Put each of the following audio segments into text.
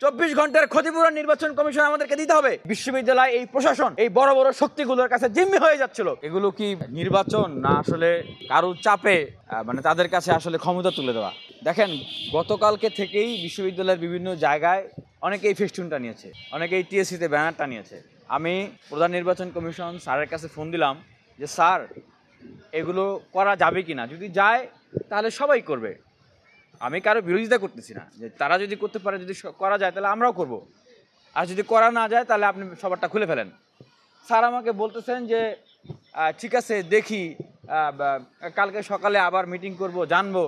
24 ঘন্টার ক্ষতিপূরণ নির্বাচন কমিশন আমাদেরকে দিতে হবে। বিশ্ববিদ্যালয় এই প্রশাসন এই বড় বড় শক্তিগুলোর কাছে জিম্মি হয়ে যাচ্ছিল। এগুলো কি নির্বাচন না আসলে কারোর চাপে মানে তাদের কাছে আসলে ক্ষমতা তুলে দেওয়া? দেখেন, গতকালকে থেকেই বিশ্ববিদ্যালয়ের বিভিন্ন জায়গায় অনেকেই ফেস্টুন টানিয়েছে, অনেকেই টিএসসিতে ব্যানার টানিয়েছে। আমি প্রধান নির্বাচন কমিশন স্যারের কাছে ফোন দিলাম যে স্যার, এগুলো করা যাবে কিনা, যদি যায় তাহলে সবাই করবে। আমি কারো বিরোধিতা করতেছি না, যে তারা যদি করতে পারে, যদি করা যায় তাহলে আমরাও করব, আর যদি করা না যায় তাহলে আপনি সবারটা খুলে ফেলেন। স্যার আমাকে বলতেছেন যে ঠিক আছে দেখি, কালকে সকালে আবার মিটিং করব, জানবো।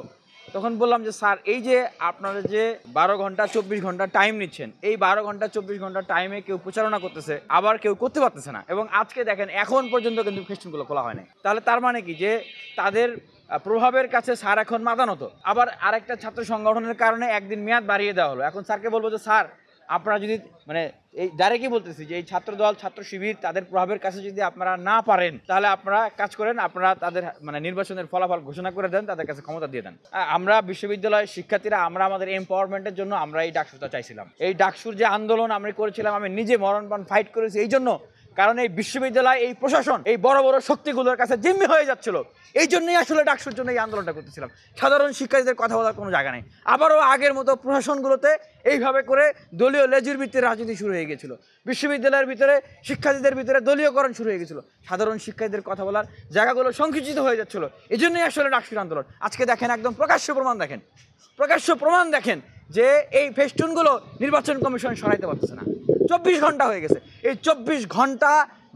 তখন বললাম যে স্যার, এই যে আপনারা যে 12 ঘন্টা 24 ঘন্টা টাইম নিচ্ছেন, এই 12 ঘন্টা 24 ঘন্টা টাইমে কেউ প্রচারণা করতেছে, আবার কেউ করতে পারতেছে না, এবং আজকে দেখেন এখন পর্যন্ত কিন্তু ফেস্টুনগুলো খোলা হয় নাই। তাহলে তার মানে কি, যে তাদের প্রভাবের কাছে স্যার এখন মাতানত। আবার আরেকটা ছাত্র সংগঠনের কারণে একদিন মেয়াদ বাড়িয়ে দেওয়া হলো। এখন স্যারকে বলবো যে স্যার, আপনারা যদি মানে এই ডাইরেক্টই বলতেছি যে এই ছাত্র দল ছাত্র শিবির তাদের প্রভাবের কাছে যদি আপনারা না পারেন, তাহলে আপনারা কাজ করেন, আপনারা তাদের মানে নির্বাচনের ফলাফল ঘোষণা করে দেন, তাদের কাছে ক্ষমতা দিয়ে দেন। আমরা বিশ্ববিদ্যালয়ের শিক্ষার্থীরা আমরা আমাদের এম্পাওয়ারমেন্টের জন্য আমরা এই ডাকসুটা চাইছিলাম। এই ডাকসুর যে আন্দোলন আমরা করেছিলাম, আমি নিজে মরণপণ ফাইট করেছি এই জন্য, কারণ এই বিশ্ববিদ্যালয় এই প্রশাসন এই বড় বড় শক্তিগুলোর কাছে জিম্মি হয়ে যাচ্ছিল। এই জন্যই আসলে ডাকসুর জন্য এই আন্দোলনটা করতেছিলাম। সাধারণ শিক্ষার্থীদের কথা বলার কোনো জায়গা নেই। আবারও আগের মতো প্রশাসনগুলোতে এইভাবে করে দলীয় লেজুর ভিত্তির রাজনীতি শুরু হয়ে গেছিল। বিশ্ববিদ্যালয়ের ভিতরে শিক্ষার্থীদের ভিতরে দলীয়করণ শুরু হয়ে গেছিলো। সাধারণ শিক্ষার্থীদের কথা বলার জায়গাগুলো সংকুচিত হয়ে যাচ্ছিল। এই জন্যই আসলে ডাকসুর আন্দোলন। আজকে দেখেন, একদম প্রকাশ্য প্রমাণ দেখেন যে এই ফেস্টুনগুলো নির্বাচন কমিশন সরাইতে পারতেছে না। 24 ঘন্টা হয়ে গেছে। এই 24 ঘন্টা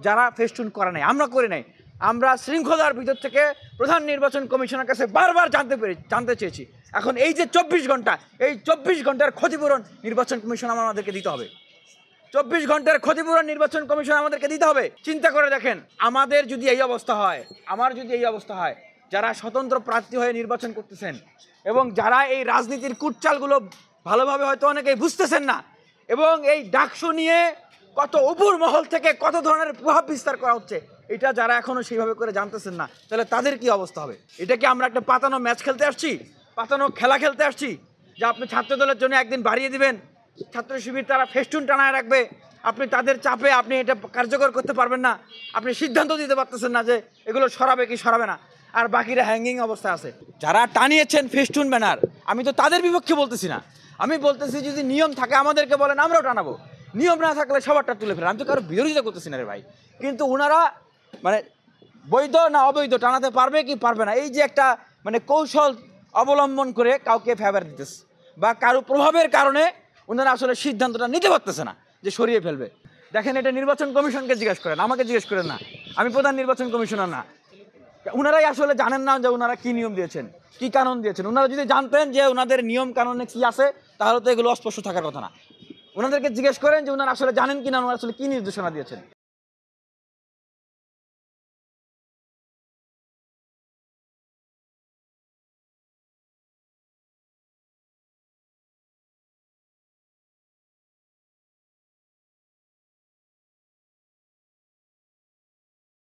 যারা ফেস্টুন করে নাই, আমরা করে নাই, আমরা শৃঙ্খলার ভিতর থেকে প্রধান নির্বাচন কমিশনের কাছে বারবার জানতে চেয়েছি। এখন এই যে 24 ঘন্টা, এই 24 ঘন্টার ক্ষতিপূরণ নির্বাচন কমিশন আমাদেরকে দিতে হবে। 24 ঘন্টার ক্ষতিপূরণ নির্বাচন কমিশন আমাদেরকে দিতে হবে। চিন্তা করে দেখেন, আমাদের যদি এই অবস্থা হয়, যারা স্বতন্ত্র প্রার্থী হয়ে নির্বাচন করতেছেন এবং যারা এই রাজনীতির কুটচালগুলো ভালোভাবে হয়তো অনেকেই বুঝতেছেন না, এবং এই ডাকসু নিয়ে কত উপর মহল থেকে কত ধরনের প্রভাব বিস্তার করা হচ্ছে, এটা যারা এখনো সেইভাবে করে জানতেছেন না, তাহলে তাদের কি অবস্থা হবে? এটা কি আমরা একটা পাতানো ম্যাচ খেলতে আসছি, পাতানো খেলা খেলতে আসছি, যে আপনি ছাত্র দলের জন্য একদিন বাড়িয়ে দিবেন, ছাত্র শিবির তারা ফেস্টুন টানায় রাখবে, আপনি তাদের চাপে আপনি এটা কার্যকর করতে পারবেন না, আপনি সিদ্ধান্ত দিতে পারতেছেন না যে এগুলো সরাবে কি সরাবে না, আর বাকিরা হ্যাঙ্গিং অবস্থা আছে। যারা টানিয়েছেন ফেস্টুন ব্যানার, আমি তো তাদের বিপক্ষে বলতেছি না, আমি বলতেছি যদি নিয়ম থাকে আমাদেরকে বলেন, আমরাও টানাবো। নিয়ম না থাকলে সবারটা তুলে ফেলেন। আমি তো কারো বিরোধিতা করতেছি না রে ভাই, কিন্তু ওনারা মানে বৈধ না অবৈধ টানাতে পারবে কি পারবে না, এই যে একটা মানে কৌশল অবলম্বন করে কাউকে ফেভার দিতেছে, বা কারো প্রভাবের কারণে ওনারা আসলে সিদ্ধান্তটা নিতে পারতেছে না যে সরিয়ে ফেলবে। দেখেন, এটা নির্বাচন কমিশনকে জিজ্ঞেস করেন, আমাকে জিজ্ঞেস করেন না। আমি প্রধান নির্বাচন কমিশনার না। ওনারাই আসলে জানেন না যে ওনারা কি নিয়ম দিয়েছেন, কি কানুন দিয়েছেন। ওনারা যদি জানতেন যে ওনাদের নিয়ম কানুনে কি আছে, তাহলে তো এগুলো অস্পষ্ট থাকার কথা না। ওনাদেরকে জিজ্ঞেস করেন যে ওনারা আসলে জানেন কিনা, ওনারা আসলে কি নির্দেশনা দিয়েছেন।